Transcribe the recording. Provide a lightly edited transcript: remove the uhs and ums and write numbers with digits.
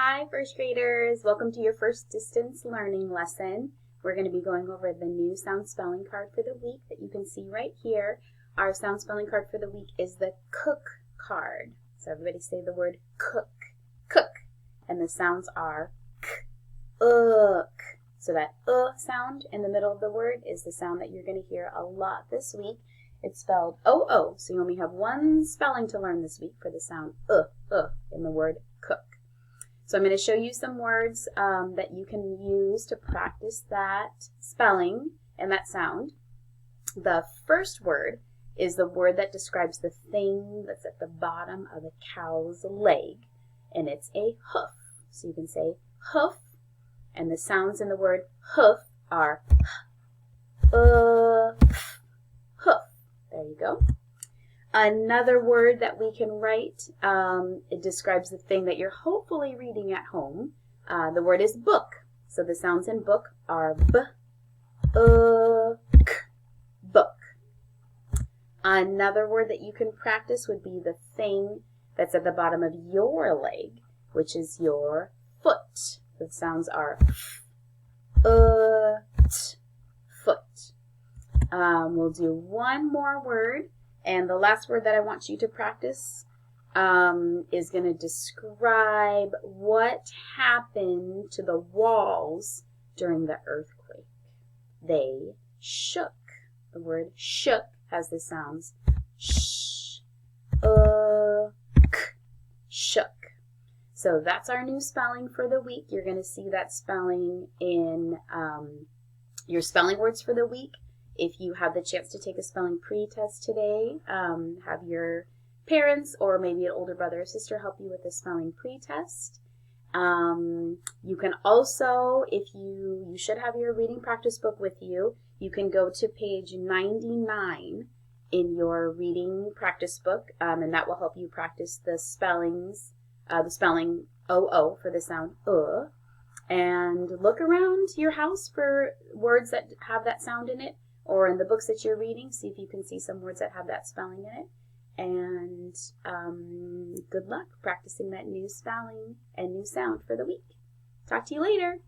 Hi, first graders. Welcome to your first distance learning lesson. We're going to be going over the new sound spelling card for the week that you can see right here. Our sound spelling card for the week is the cook card. So everybody say the word cook, cook. And the sounds are k, ook. So that sound in the middle of the word is the sound that you're going to hear a lot this week. It's spelled O-O, so you only have one spelling to learn this week for the sound in the word cook. So I'm going to show you some words that you can use to practice that spelling and that sound. The first word is the word that describes the thing that's at the bottom of a cow's leg, and it's a hoof. So you can say hoof, and the sounds in the word hoof are hoof. There you go. Another word that we can write, it describes the thing that you're hopefully reading at home. The word is book. So the sounds in book are b, k, book. Another word that you can practice would be the thing that's at the bottom of your leg, which is your foot. The sounds are t, foot. We'll do one more word. And the last word that I want you to practice is going to describe what happened to the walls during the earthquake. They shook. The word shook has the sounds sh, k, shook. So that's our new spelling for the week. You're going to see that spelling in your spelling words for the week. If you have the chance to take a spelling pre-test today, have your parents or maybe an older brother or sister help you with the spelling pre-test. You can also, if you should have your reading practice book with you, you can go to page 99 in your reading practice book, and that will help you practice the spellings, the spelling O-O for the sound and look around your house for words that have that sound in it, or in the books that you're reading, see if you can see some words that have that spelling in it. And good luck practicing that new spelling and new sound for the week. Talk to you later.